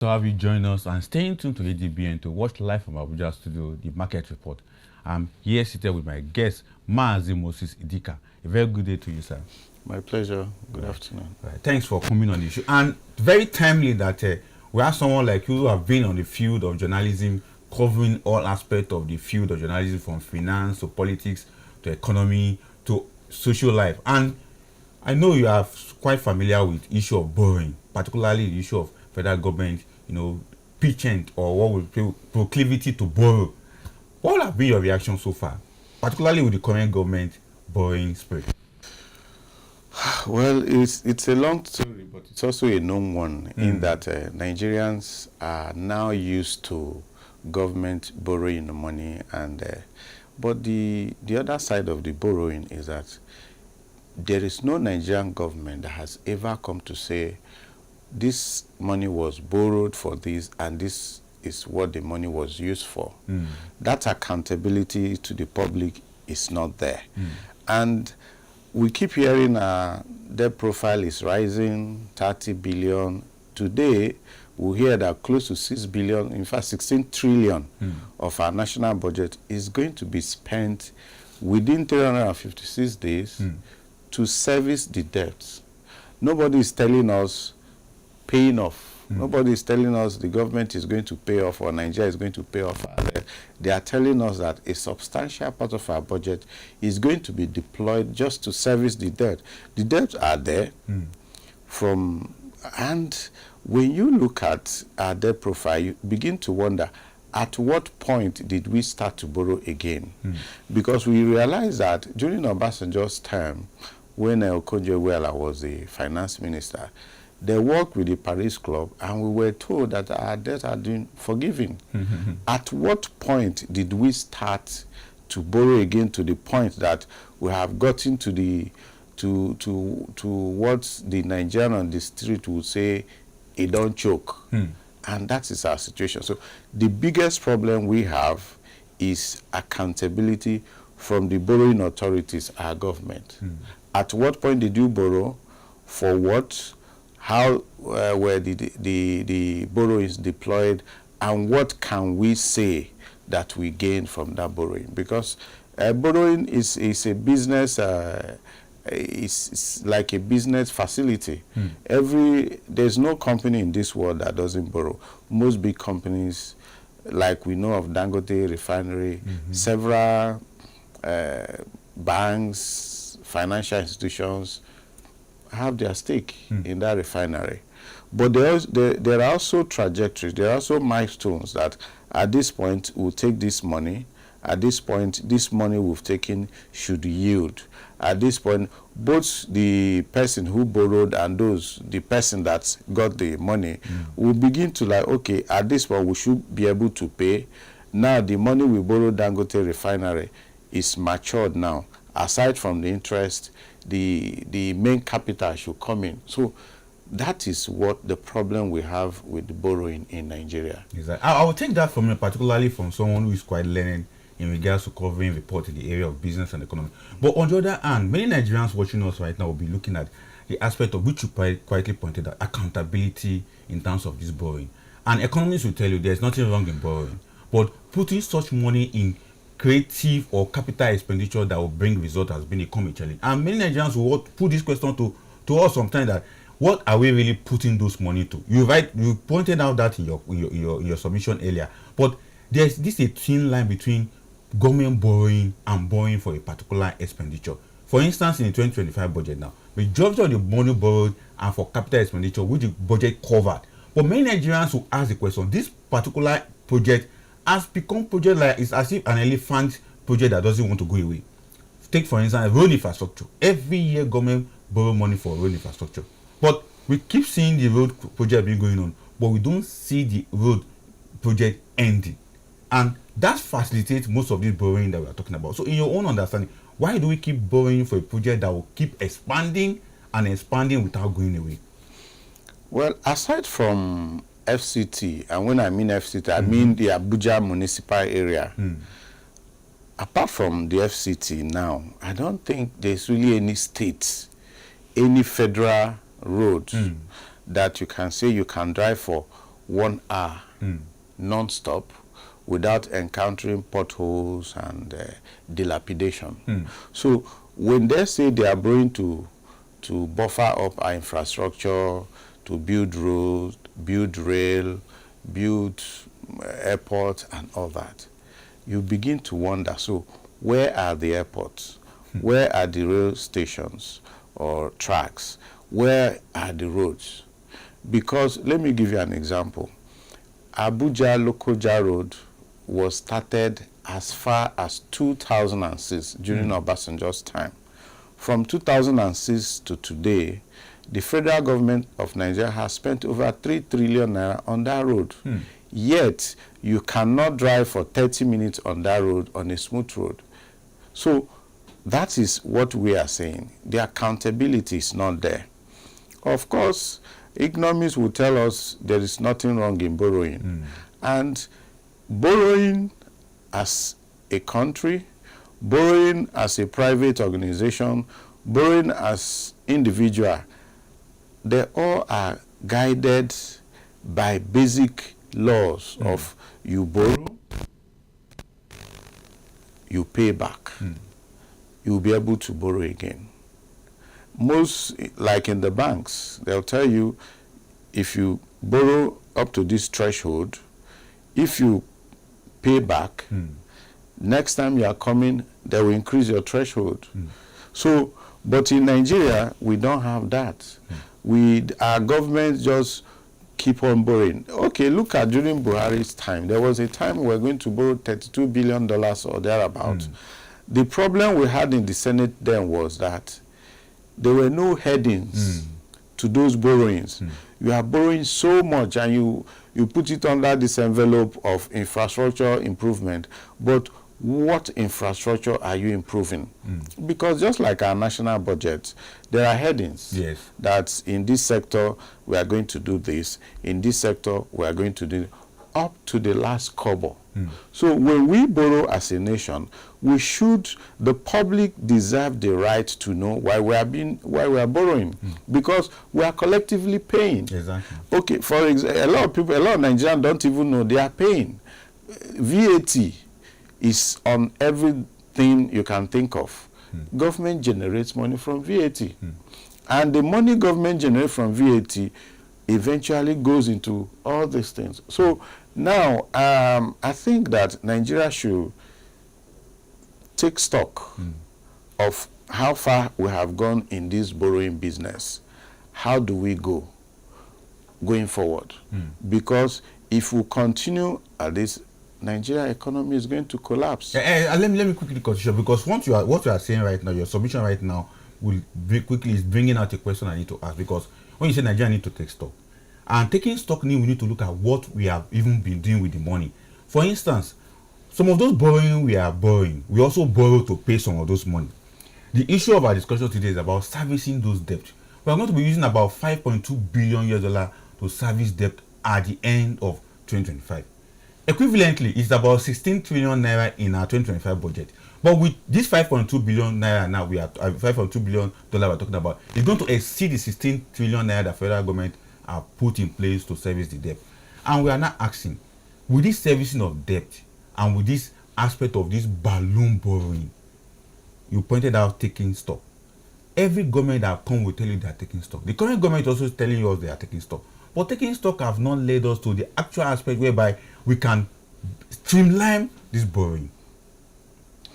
To have you join us and stay tuned to ADBN to watch live from Abuja studio, the market report. I'm here seated with my guest, Mazi Moses Idika. A very good day to you, sir. My pleasure. Good afternoon. Right. Thanks for coming on the show. And very timely that we have someone like you who have been on the field of journalism, covering all aspects of the field of journalism, from finance to politics to economy to social life. And I know you are quite familiar with the issue of borrowing, particularly the issue of federal government, penchant or what we say proclivity to borrow. What will have been your reaction so far, particularly with the current government borrowing spree? Well, it's a long story, but it's also a known one in that Nigerians are now used to government borrowing the money, and but the other side of the borrowing is that there is no Nigerian government that has ever come to say this money was borrowed for this and this is what the money was used for. That accountability to the public is not there. And we keep hearing debt profile is rising, 30 billion. Today, we hear that close to 6 billion, in fact 16 trillion of our national budget is going to be spent within 356 days to service the debts. Nobody is telling us paying off. Nobody is telling us the government is going to pay off or Nigeria is going to pay off. They are telling us that a substantial part of our budget is going to be deployed just to service the debt. The debts are there and when you look at our debt profile, you begin to wonder, at what point did we start to borrow again? Because we realized that during Obasanjo's term, when Okonjo-Iweala was the finance minister, they worked with the Paris Club, and we were told that our debts are being forgiven. At what point did we start to borrow again to the point that we have gotten to the to what the Nigerian on the street would say, "It don't choke," and that is our situation. So the biggest problem we have is accountability from the borrowing authorities, our government. At what point did you borrow? For what? How were the borrowings deployed, and what can we say that we gained from that borrowing? Because borrowing is a business, it's like a business facility. There's no company in this world that doesn't borrow. Most big companies, like we know of Dangote Refinery, several banks, financial institutions, have their stake in that refinery. But there are also trajectories, there are also milestones that at this point we'll take this money, at this point this money we've taken should yield. At this point, both the person who borrowed and the person that got the money will begin to like, okay, at this point we should be able to pay. Now the money we borrowed Dangote Refinery is matured now. Aside from the interest, the main capital should come in. So that is what the problem we have with borrowing in Nigeria. Exactly. I will take that from you, particularly from someone who is quite learned in regards to covering report in the area of business and economy. But on the other hand, many Nigerians watching us right now will be looking at the aspect of which you quietly pointed out, accountability in terms of this borrowing. And economists will tell you there's nothing wrong in borrowing, but putting such money in creative or capital expenditure that will bring result has been a common challenge. And many Nigerians will put this question to us sometimes, that what are we really putting those money to? You pointed out that in your submission earlier, but there's a thin line between government borrowing and borrowing for a particular expenditure. For instance, in the 2025 budget now, majority of the money borrowed are for capital expenditure, which the budget covered. But many Nigerians will ask the question, this particular project has become project like it's as if an elephant project that doesn't want to go away. Take for instance road infrastructure. Every year government borrow money for road infrastructure, but we keep seeing the road project being going on, but we don't see the road project ending, and that facilitates most of this borrowing that we are talking about. So in your own understanding, why do we keep borrowing for a project that will keep expanding and expanding without going away? Well, aside from FCT, and when I mean FCT, I mean the Abuja municipal area. Apart from the FCT now, I don't think there's really any state, any federal road that you can say you can drive for 1 hour non-stop without encountering potholes and dilapidation. So when they say they are going to buffer up our infrastructure, to build roads, build rail, build airports and all that, you begin to wonder, so where are the airports? Where are the rail stations or tracks? Where are the roads? Because let me give you an example. Abuja-Lokoja Road was started as far as 2006 during Obasanjo's time. From 2006 to today, the federal government of Nigeria has spent over 3 trillion naira on that road. Yet, you cannot drive for 30 minutes on that road, on a smooth road. So, that is what we are saying. The accountability is not there. Of course, economists will tell us there is nothing wrong in borrowing. And borrowing as a country, borrowing as a private organization, borrowing as individual, they all are guided by basic laws of you borrow, you pay back. You'll be able to borrow again. Most, like in the banks, they'll tell you if you borrow up to this threshold, if you pay back, next time you are coming, they will increase your threshold. So, but in Nigeria, we don't have that. Our government just keep on borrowing. Okay, look at during Buhari's time. There was a time we were going to borrow $32 billion or thereabout. The problem we had in the Senate then was that there were no headings to those borrowings. You are borrowing so much and you put it under this envelope of infrastructure improvement, but what infrastructure are you improving? Because just like our national budget, there are headings that in this sector we are going to do this, in this sector we are going to do up to the last kobo. So when we borrow as a nation, the public deserve the right to know why we are borrowing, because we are collectively paying. Exactly. Okay, for example, a lot of Nigerians don't even know they are paying. VAT is on everything you can think of. Government generates money from VAT. And the money government generates from VAT eventually goes into all these things. So now, I think that Nigeria should take stock of how far we have gone in this borrowing business. How do we go going forward? Because if we continue at this, Nigeria economy is going to collapse. Let me quickly continue, because what you are saying right now, your submission right now, is bringing out a question I need to ask. Because when you say Nigeria need to take stock, and taking stock we need to look at what we have even been doing with the money. For instance, some of those borrowing we are borrowing, we also borrow to pay some of those money. The issue of our discussion today is about servicing those debts. We are going to be using about $5.2 billion to service debt at the end of 2025. Equivalently, it's about 16 trillion naira in our 2025 budget. But with this 5.2 billion naira now, we are $5.2 billion we're talking about, it's going to exceed the 16 trillion naira the federal government are put in place to service the debt. And we are now asking, with this servicing of debt and with this aspect of this balloon borrowing, you pointed out taking stock. Every government that come will tell you they are taking stock. The current government also is telling us they are taking stock. But taking stock have not led us to the actual aspect whereby we can streamline this borrowing.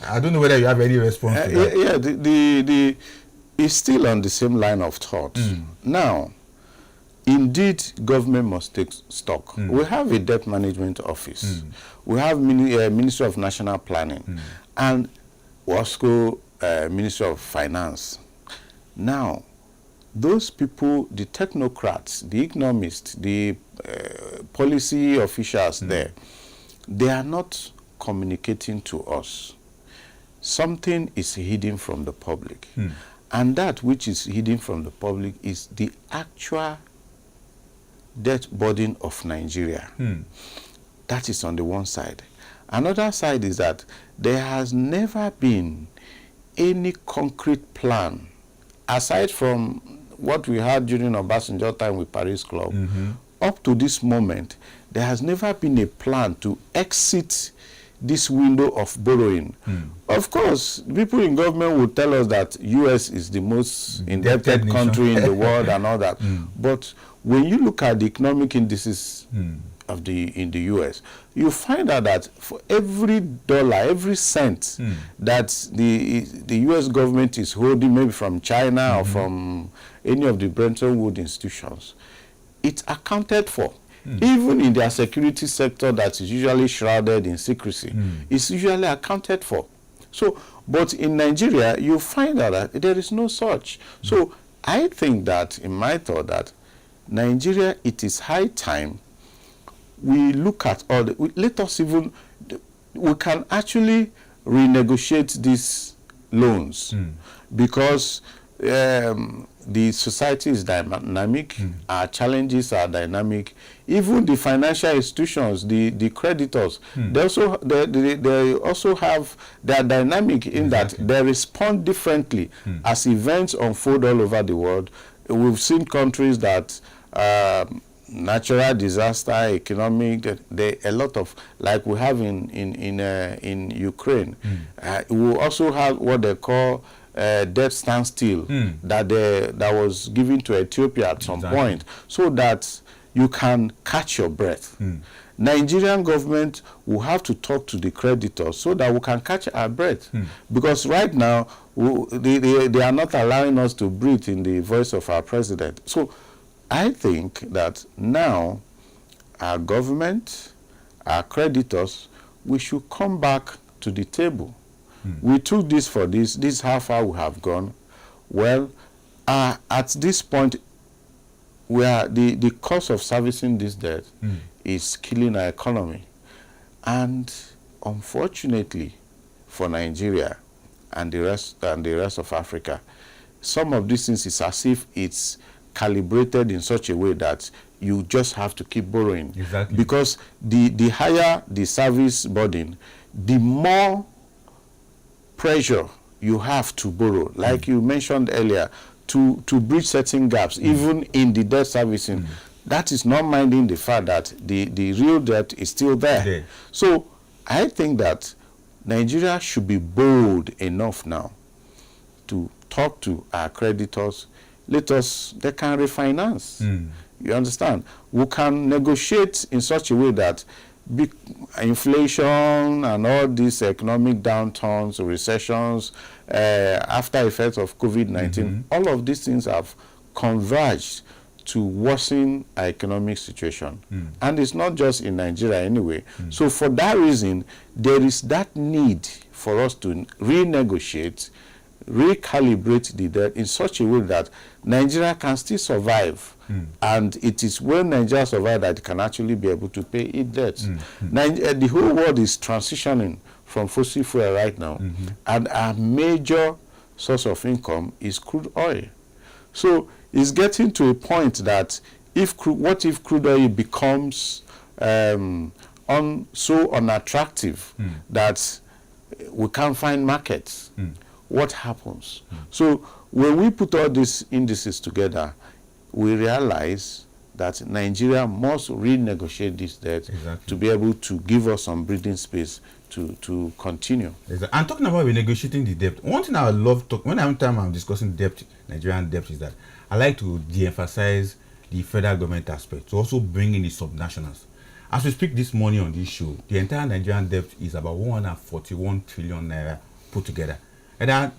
I don't know whether you have any response to that. It's still on the same line of thought. Now, indeed, government must take stock. We have a debt management office. We have Ministry of National Planning and WASCO, Ministry of Finance. Now, those people, the technocrats, the economists, the policy officials there, they are not communicating to us. Something is hidden from the public. And that which is hidden from the public is the actual debt burden of Nigeria. That is on the one side. Another side is that there has never been any concrete plan, aside from what we had during Obasanjo time with Paris Club, up to this moment, there has never been a plan to exit this window of borrowing. Of course, people in government will tell us that US is the most indebted country in the world and all that. But when you look at the economic indices of in the US, you find out that for every dollar, every cent that the US government is holding, maybe from China or from any of the Bretton Woods institutions, it's accounted for. Even in their security sector that is usually shrouded in secrecy, it's usually accounted for. So, but in Nigeria, you find out that there is no such. So I think that, in my thought, that Nigeria, it is high time we look at all the, let us even, we can actually renegotiate these loans because the society is dynamic, our challenges are dynamic. Even the financial institutions, the creditors, they also have, they are dynamic in that they respond differently as events unfold all over the world. We've seen countries that natural disaster, economic, a lot of, like we have in Ukraine. We also have what they call debt standstill that was given to Ethiopia at some point, so that you can catch your breath. Nigerian government will have to talk to the creditors so that we can catch our breath, because right now they are not allowing us to breathe, in the voice of our president. So I think that now our government, our creditors, we should come back to the table. We took this for this is how far we have gone. Well, at this point, where the cost of servicing this debt is killing our economy. And unfortunately for Nigeria and the rest of Africa, some of these things is as if it's calibrated in such a way that you just have to keep borrowing. Exactly. Because the higher the service burden, the more pressure you have to borrow, like you mentioned earlier, to bridge certain gaps, even in the debt servicing. That is not minding the fact that the real debt is still there. So I think that Nigeria should be bold enough now to talk to our creditors. They can refinance. You understand? We can negotiate in such a way that inflation and all these economic downturns, recessions, after effects of COVID-19, all of these things have converged to worsen our economic situation. And it's not just in Nigeria anyway. So for that reason, there is that need for us to renegotiate, recalibrate the debt in such a way that Nigeria can still survive. And it is when Nigeria survives that it can actually be able to pay its debts. The whole world is transitioning from fossil fuel right now. And our major source of income is crude oil. So it's getting to a point that what if crude oil becomes so unattractive that we can't find markets? What happens? So when we put all these indices together, we realize that Nigeria must renegotiate this debt to be able to give us some breathing space to continue. And talking about renegotiating the debt, one thing I love when I'm discussing debt, Nigerian debt, is that I like to de-emphasize the federal government aspect, to also bring in the subnationals. As we speak this morning on this show, the entire Nigerian debt is about 141 trillion naira put together. Either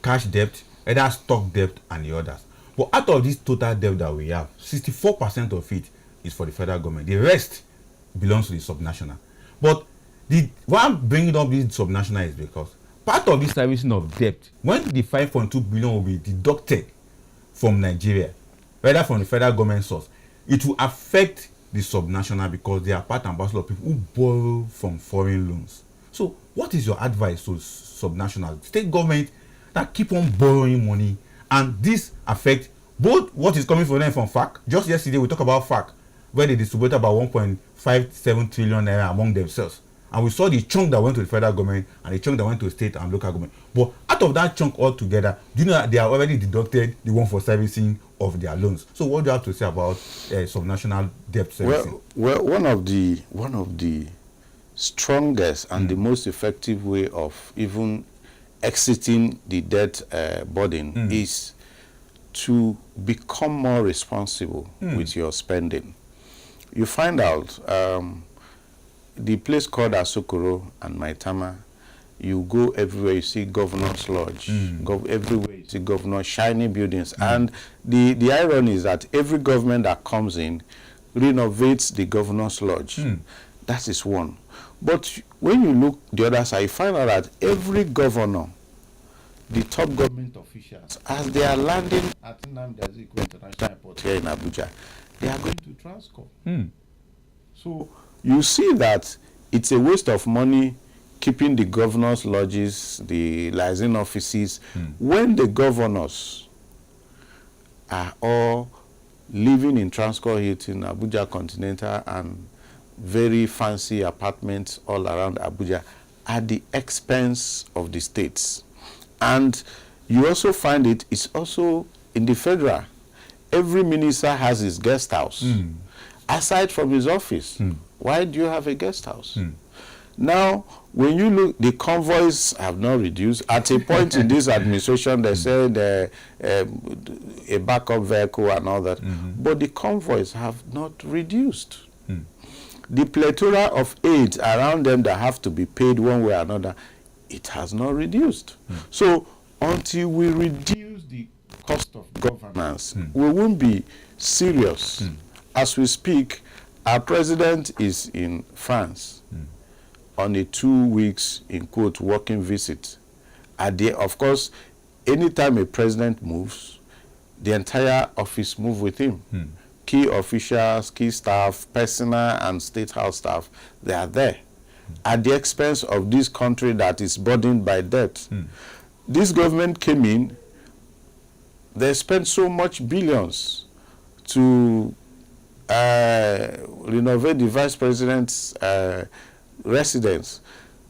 cash debt, either stock debt, and the others. But out of this total debt that we have, 64% of it is for the federal government. The rest belongs to the subnational. But why I'm bringing up this subnational is because part of this servicing of debt, when the 5.2 billion will be deducted from Nigeria, rather from the federal government source, it will affect the subnational because they are part and parcel of people who borrow from foreign loans. So what is your advice to subnational state government that keep on borrowing money, and this affect both what is coming from them from FAC? Just yesterday we talked about FAC, where they distributed about 1.57 trillion naira among themselves, and we saw the chunk that went to the federal government and the chunk that went to state and local government. But out of that chunk altogether, do you know that they are already deducted the one for servicing, of their loans. So what do you have to say about subnational debt servicing? Well, one of the strongest and the most effective way of even exiting the debt burden is to become more responsible with your spending. You find out the place called Asokoro and Maitama, you go everywhere, you see Governor's Lodge. Everywhere you see Governor, shiny buildings. And the irony is that every government that comes in renovates the Governor's Lodge. That is one. But when you look the other side, you find out that every governor, the top government officials, as they are landing at Nnamdi Azikiwe International Airport here in Abuja, they are going to Transcorp. So you see that it's a waste of money keeping the governors' lodges, the liaison offices, when the governors are all living in Transcorp Hilton, Abuja Continental, and very fancy apartments all around Abuja at the expense of the states. And you also find it's also in the federal. Every minister has his guest house. Aside from his office, why do you have a guest house? Now, when you look, the convoys have not reduced. At a point in this administration, they said a backup vehicle and all that. But the convoys have not reduced. The plethora of aids around them that have to be paid one way or another, it has not reduced. So until we reduce the cost of governance, we won't be serious. As we speak, our president is in France on a 2 weeks, in quote, working visit. Of course, anytime a president moves, the entire office move with him. Key officials, key staff, personal and state house staff, they are there at the expense of this country that is burdened by debt. This government came in, they spent so much billions to renovate the vice president's residence.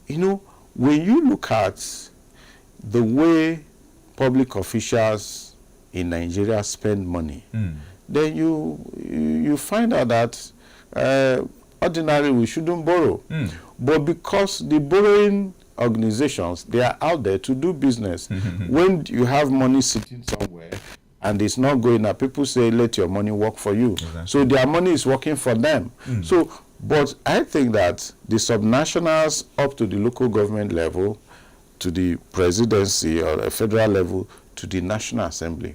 You know, when you look at the way public officials in Nigeria spend money, then you find out that ordinarily we shouldn't borrow. But because the borrowing organizations, they are out there to do business. When you have money sitting somewhere and it's not going up, people say, let your money work for you. Exactly. So their money is working for them. So, but I think that the subnationals up to the local government level, to the presidency or a federal level, to the National Assembly,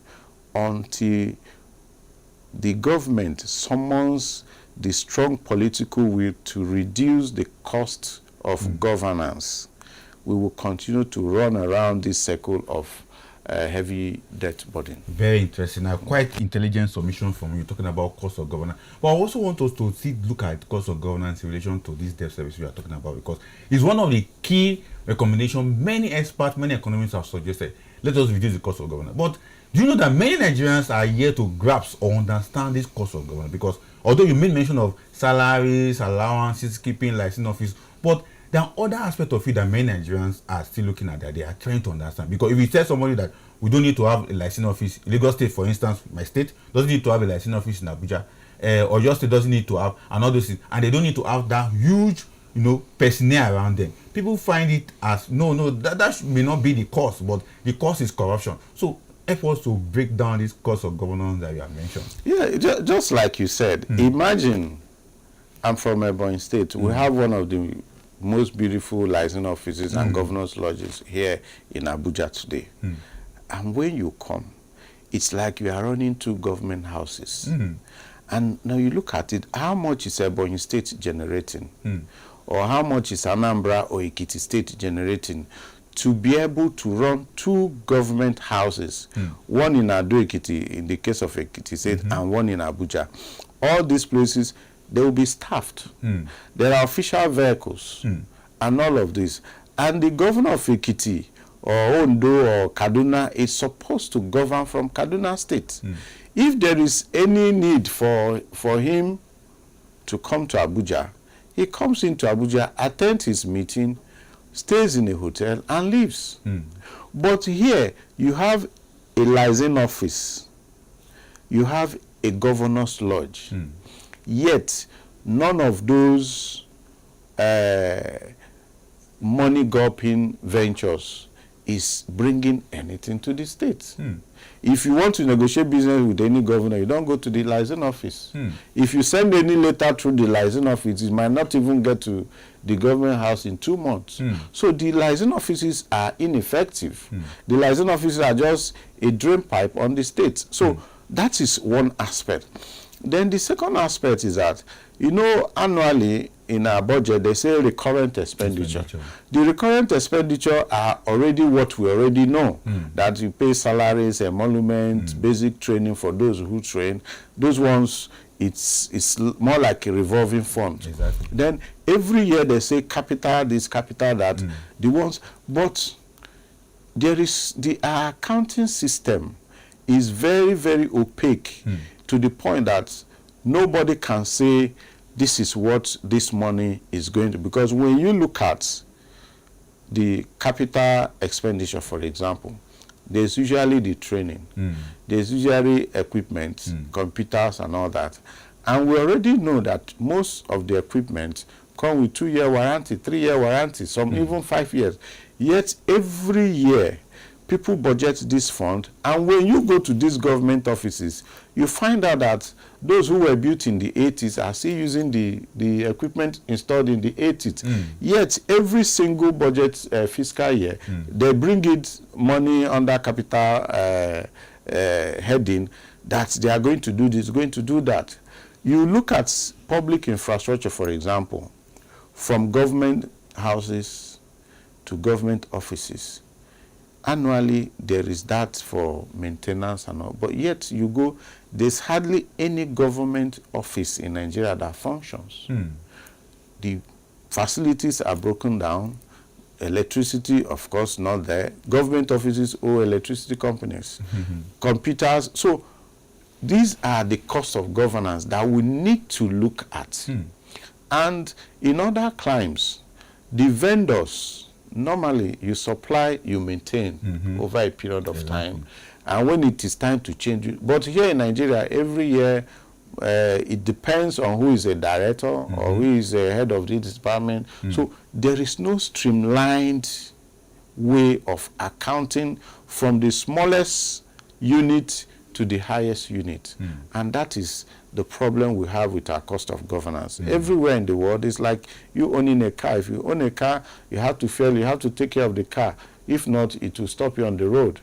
until the government summons the strong political will to reduce the cost of governance, we will continue to run around this circle of heavy debt burden. Very interesting. Now, quite intelligent submission from you talking about cost of governance. But I also want us to look at cost of governance in relation to this debt service we are talking about, because it's one of the key recommendations many experts, many economists have suggested. Let us reduce the cost of governance. But do you know that many Nigerians are yet to grasp or understand this cost of governance? Because although you made mention of salaries, allowances, keeping license office, but there are other aspects of it that many Nigerians are still looking at, that they are trying to understand. Because if you tell somebody that we don't need to have a license office, Lagos State, for instance, my state doesn't need to have a license office in Abuja, or your state doesn't need to have another thing, and they don't need to have that huge, personnel around them. People find it as that may not be the cost, but the cost is corruption. So help us to break down this cost of governance that you have mentioned. Yeah, just like you said, imagine I'm from Ebonyi State. We have one of the most beautiful license offices and governors' lodges here in Abuja today. And when you come, it's like you are running two government houses. And now you look at it, how much is Ebonyi State generating? Or how much is Anambra or Ekiti State generating to be able to run two government houses, one in Ado Ekiti, in the case of Ekiti State, and one in Abuja. All these places, they will be staffed. There are official vehicles and all of this. And the governor of Ekiti or Ondo or Kaduna is supposed to govern from Kaduna State. If there is any need for him to come to Abuja, he comes into Abuja, attends his meeting, stays in a hotel and leaves. But here you have a liaison office. you have a governor's lodge. Yet, none of those money-gulping ventures is bringing anything to the state. If you want to negotiate business with any governor, you don't go to the liaison office. If you send any letter through the liaison office, it might not even get to the government house in 2 months. So the liaison offices are ineffective. The liaison offices are just a drain pipe on the state. So that is one aspect. Then the second aspect is that, you know, annually in our budget, they say recurrent expenditure. The recurrent expenditure are already what we already know, that you pay salaries, emoluments, basic training for those who train. Those ones, it's more like a revolving fund. Exactly. Then every year they say capital this, capital that, the ones, but there is the accounting system is very, very opaque to the point that nobody can say this is what this money is going to, because when you look at the capital expenditure, for example, there's usually the training, there's usually equipment, computers and all that. And we already know that most of the equipment come with 2-year warranty, 3-year warranty, some even 5 years. Yet every year, people budget this fund, and when you go to these government offices, you find out that those who were built in the 80s are still using the equipment installed in the 80s. Yet every single budget fiscal year, they bring it money under capital heading that they are going to do this, going to do that. You look at public infrastructure, for example, from government houses to government offices. Annually, there is that for maintenance and all, but yet you go, there's hardly any government office in Nigeria that functions. The facilities are broken down, electricity, of course, not there. Government offices owe electricity companies, computers. So these are the costs of governance that we need to look at. And in other climes, the vendors, normally you supply, you maintain over a period of time. And when it is time to change it, but here in Nigeria, every year, it depends on who is a director or who is a head of this department. So there is no streamlined way of accounting from the smallest unit to the highest unit. And that is the problem we have with our cost of governance. Everywhere in the world, it's like you owning a car. If you own a car, you have to fuel, you have to take care of the car. If not, it will stop you on the road.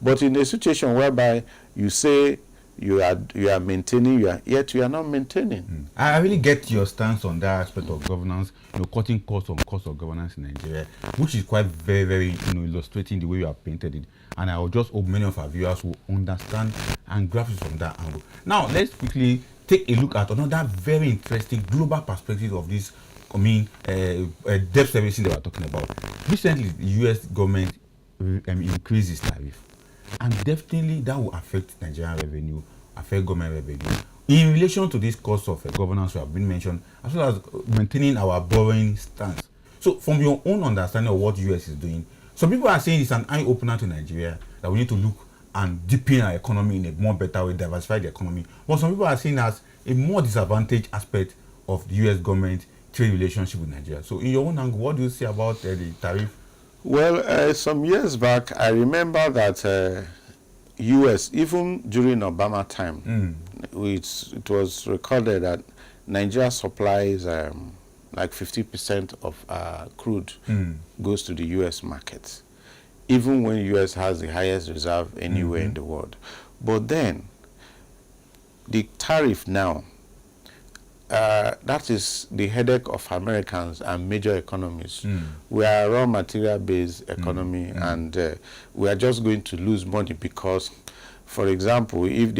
But in a situation whereby you say you are maintaining, yet you are not maintaining. I really get your stance on that aspect of governance, cutting costs on cost of governance in Nigeria, which is quite very, very, illustrating the way you have painted it. And I will just hope many of our viewers will understand and grasp it from that angle. Now, let's quickly take a look at another very interesting global perspective of this, debt servicing that we're talking about. Recently, the U.S. government increased its tariff. And definitely that will affect Nigerian revenue, affect government revenue. In relation to this cost of governance we have been mentioned, as well as maintaining our borrowing stance. So from your own understanding of what the US is doing, some people are saying it's an eye-opener to Nigeria, that we need to look and deepen our economy in a more better way, diversify the economy. But some people are seeing as a more disadvantaged aspect of the US government trade relationship with Nigeria. So in your own angle, what do you say about the tariff? Well, some years back, I remember that U.S., even during Obama time, it was recorded that Nigeria supplies like 50% of crude goes to the U.S. market, even when U.S. has the highest reserve anywhere in the world. But then, the tariff now, that is the headache of Americans and major economies. We are a raw material based economy, and we are just going to lose money because, for example, if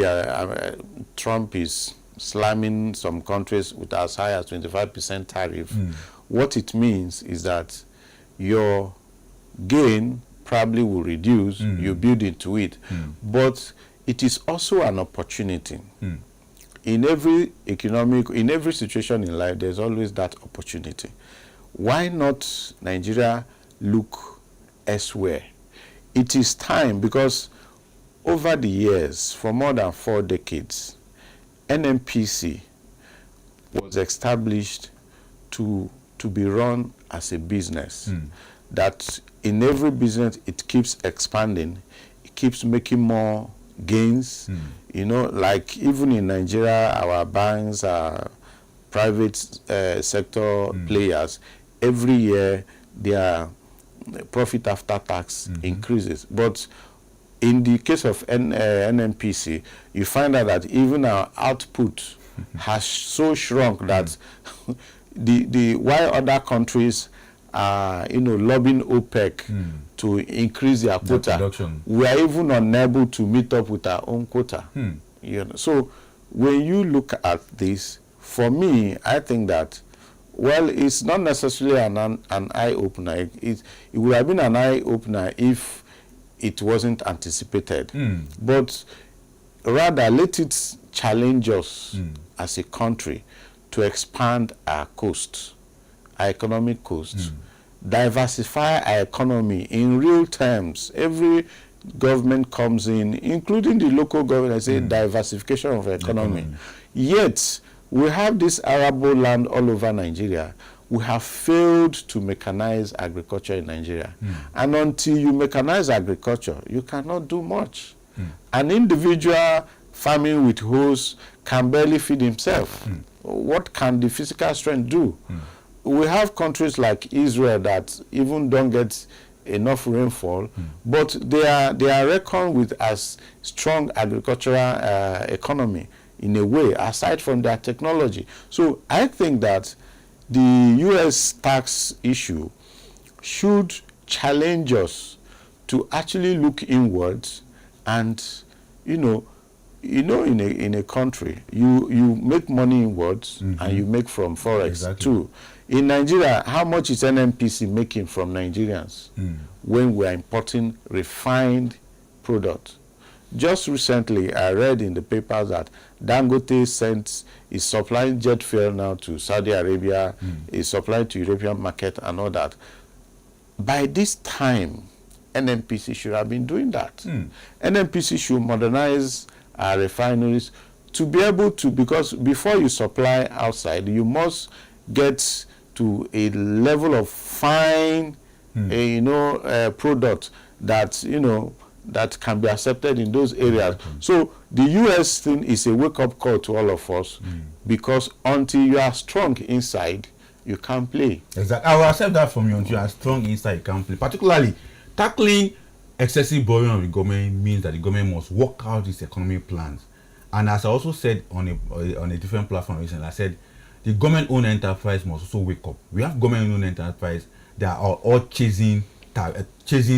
Trump is slamming some countries with as high as 25% tariff, what it means is that your gain probably will reduce, you build into it, but it is also an opportunity. In every situation in life, there's always that opportunity. Why not Nigeria look elsewhere? It is time, because over the years, for more than 4 decades, NNPC was established to be run as a business. That in every business it keeps expanding, it keeps making more gains. You know, like even in Nigeria, our banks, our private sector players, every year their profit after tax increases. But in the case of NNPC, you find out that even our output has so shrunk that while other countries are, you know, lobbying OPEC to increase their quota, production, we are even unable to meet up with our own quota. You know, so when you look at this, for me, I think that, well, it's not necessarily an eye-opener. It would have been an eye-opener if it wasn't anticipated. But rather, let it challenge us as a country to expand our coast, our economic coast, diversify our economy in real terms. Every government comes in, including the local government, I say diversification of economy. Yet, we have this arable land all over Nigeria. We have failed to mechanize agriculture in Nigeria. And until you mechanize agriculture, you cannot do much. An individual farming with hoes can barely feed himself. What can the physical strength do? We have countries like Israel that even don't get enough rainfall, but they are reckoned with as strong agricultural economy in a way, aside from their technology. So I think that the U.S. tax issue should challenge us to actually look inwards. And in a country, you make money inwards and you make from forex too. In Nigeria, how much is NNPC making from Nigerians when we are importing refined product? Just recently, I read in the papers that Dangote is supplying jet fuel now to Saudi Arabia, is supplying to European market and all that. By this time, NNPC should have been doing that. NNPC should modernize our refineries to be able to, because before you supply outside, you must get to a level of fine, product that, that can be accepted in those areas. So the U.S. thing is a wake-up call to all of us, because until you are strong inside, you can't play. Exactly. I will accept that from you. Until you are strong inside, you can't play. Particularly, tackling excessive borrowing of the government means that the government must work out its economic plans. And as I also said on a different platform recently, I said the government-owned enterprise must also wake up. We have government-owned enterprise that are all chasing taxes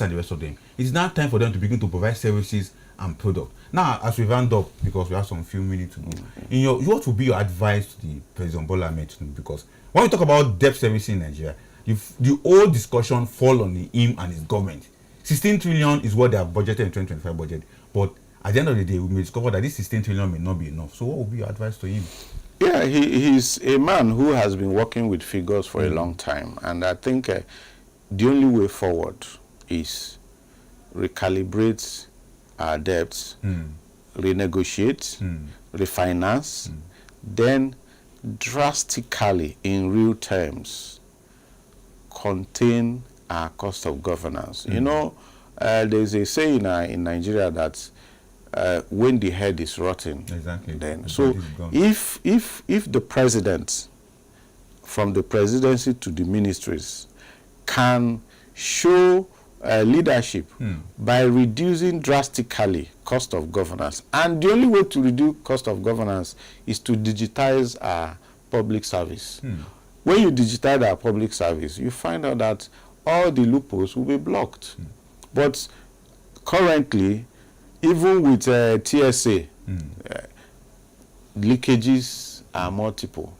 and the rest of them. It's now time for them to begin to provide services and product. Now, as we round up, because we have some few minutes to go, what would be your advice to the President Bola Ahmed Tinubu? Because when we talk about debt servicing in Nigeria, the whole discussion fall on him and his government. 16 trillion is what they have budgeted in 2025 budget. But at the end of the day, we may discover that this 16 trillion may not be enough. So what would be your advice to him? Yeah, he's a man who has been working with figures for a long time. And I think the only way forward is recalibrate our debts, renegotiate, refinance, then drastically, in real terms, contain our cost of governance. There's a saying in Nigeria that when the head is rotten, then so if the president, from the presidency to the ministries, can show leadership by reducing drastically cost of governance, and the only way to reduce cost of governance is to digitize our public service. When you digitize our public service, you find out that all the loopholes will be blocked. But currently, even with TSA, leakages are multiple.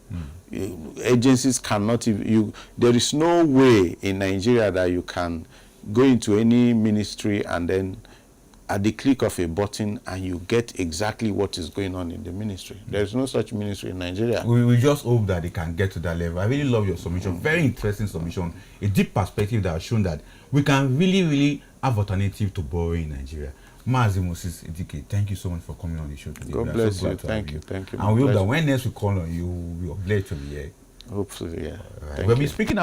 Agencies cannot there is no way in Nigeria that you can go into any ministry and then at the click of a button and you get exactly what is going on in the ministry. There is no such ministry in Nigeria. We just hope that they can get to that level. I really love your submission. Very interesting submission. A deep perspective that has shown that we can really, really have alternative to borrowing in Nigeria. Mazi Moses Idika, thank you so much for coming on the show today. God We are bless so you. glad to have Thank you. Thank you. And we hope that Pleasure. when next we call on you, we are glad to be here. Hopefully, yeah. Right. We'll be speaking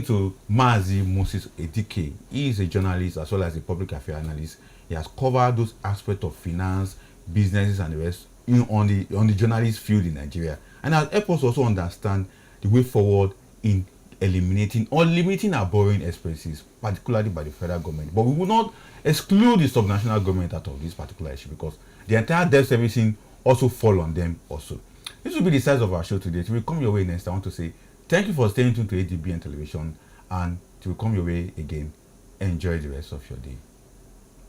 to Mazi Moses Idika. He is a journalist as well as a public affairs analyst. He has covered those aspects of finance, businesses, and the rest on the journalist field in Nigeria, and has helped us also understand the way forward in eliminating or limiting our borrowing expenses, particularly by the federal government. But we will not exclude the subnational government out of this particular issue because the entire debt servicing also fall on them also. This will be the size of our show today. Till we come your way next, I want to say thank you for staying tuned to ADBN Television, and till we come your way again, enjoy the rest of your day.